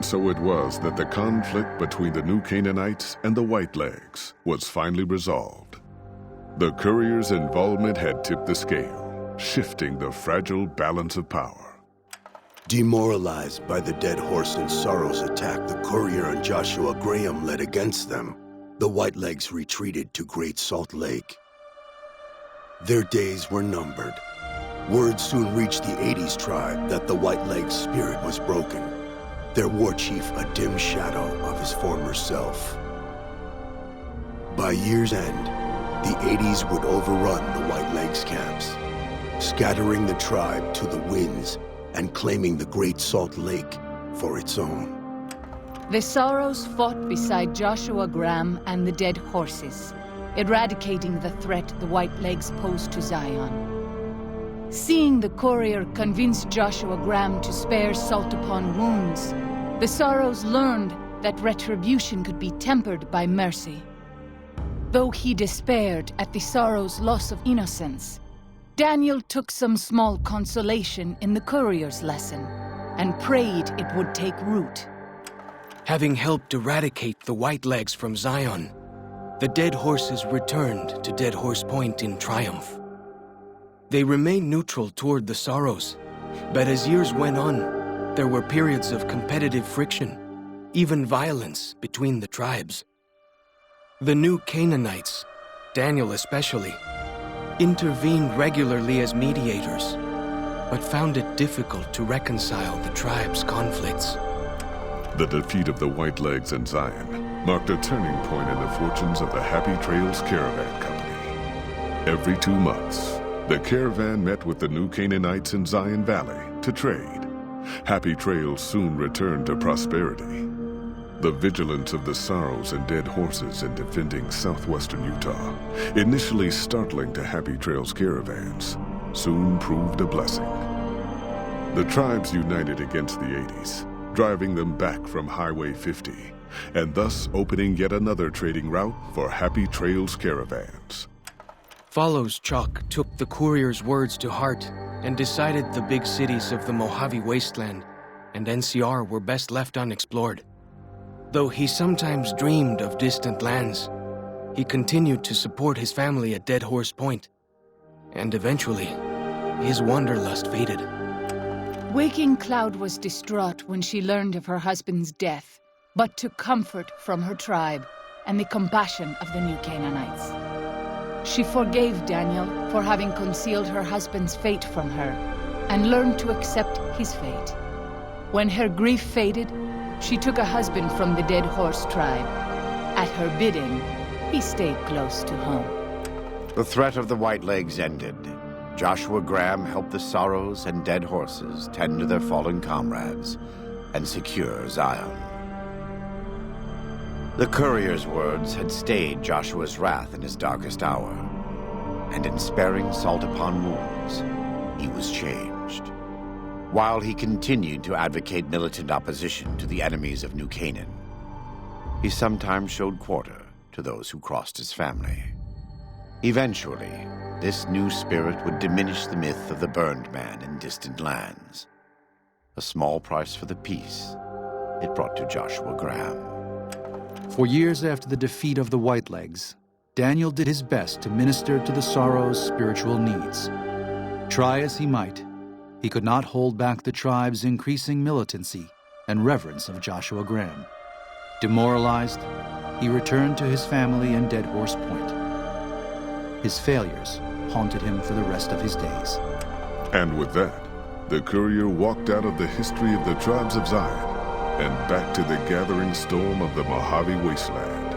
So it was that the conflict between the New Canaanites and the Whitelegs was finally resolved. The courier's involvement had tipped the scale, shifting the fragile balance of power. Demoralized by the Dead Horse and Sorrow's attack the courier and Joshua Graham led against them, the Whitelegs retreated to Great Salt Lake. Their days were numbered. Word soon reached the 80s tribe that the Whitelegs' spirit was broken, their war chief a dim shadow of his former self. By year's end, the 80s would overrun the Whitelegs' camps, scattering the tribe to the winds and claiming the Great Salt Lake for its own. The Sorrows fought beside Joshua Graham and the Dead Horses, eradicating the threat the Whitelegs posed to Zion. Seeing the courier convince Joshua Graham to spare Salt upon Wounds, the Sorrows learned that retribution could be tempered by mercy. Though he despaired at the Sorrows' loss of innocence, Daniel took some small consolation in the courier's lesson and prayed it would take root. Having helped eradicate the Whitelegs from Zion, the Dead Horses returned to Dead Horse Point in triumph. They remained neutral toward the Sorrows, but as years went on, there were periods of competitive friction, even violence between the tribes. The New Canaanites, Daniel especially, intervened regularly as mediators, but found it difficult to reconcile the tribe's conflicts. The defeat of the Whitelegs in Zion marked a turning point in the fortunes of the Happy Trails Caravan Company. Every 2 months, the caravan met with the New Canaanites in Zion Valley to trade. Happy Trails soon returned to prosperity. The vigilance of the Sorrows and Dead Horses in defending southwestern Utah, initially startling to Happy Trails caravans, soon proved a blessing. The tribes united against the 80s, driving them back from Highway 50, and thus opening yet another trading route for Happy Trails caravans. Follows Chalk took the courier's words to heart and decided the big cities of the Mojave Wasteland and NCR were best left unexplored. Though he sometimes dreamed of distant lands, he continued to support his family at Dead Horse Point, and eventually, his wanderlust faded. Waking Cloud was distraught when she learned of her husband's death, but took comfort from her tribe and the compassion of the New Canaanites. She forgave Daniel for having concealed her husband's fate from her, and learned to accept his fate. When her grief faded, she took a husband from the Dead Horse tribe. At her bidding, he stayed close to home. The threat of the Whitelegs ended. Joshua Graham helped the Sorrows and Dead Horses tend to their fallen comrades and secure Zion. The courier's words had stayed Joshua's wrath in his darkest hour, and in sparing Salt upon Wounds, he was changed. While he continued to advocate militant opposition to the enemies of New Canaan, he sometimes showed quarter to those who crossed his family. Eventually, this new spirit would diminish the myth of the burned man in distant lands. A small price for the peace it brought to Joshua Graham. For years after the defeat of the Whitelegs, Daniel did his best to minister to the Sorrows' spiritual needs. Try as he might, he could not hold back the tribe's increasing militancy and reverence of Joshua Graham. Demoralized, he returned to his family in Dead Horse Point. His failures haunted him for the rest of his days. And with that, the courier walked out of the history of the tribes of Zion and back to the gathering storm of the Mojave Wasteland.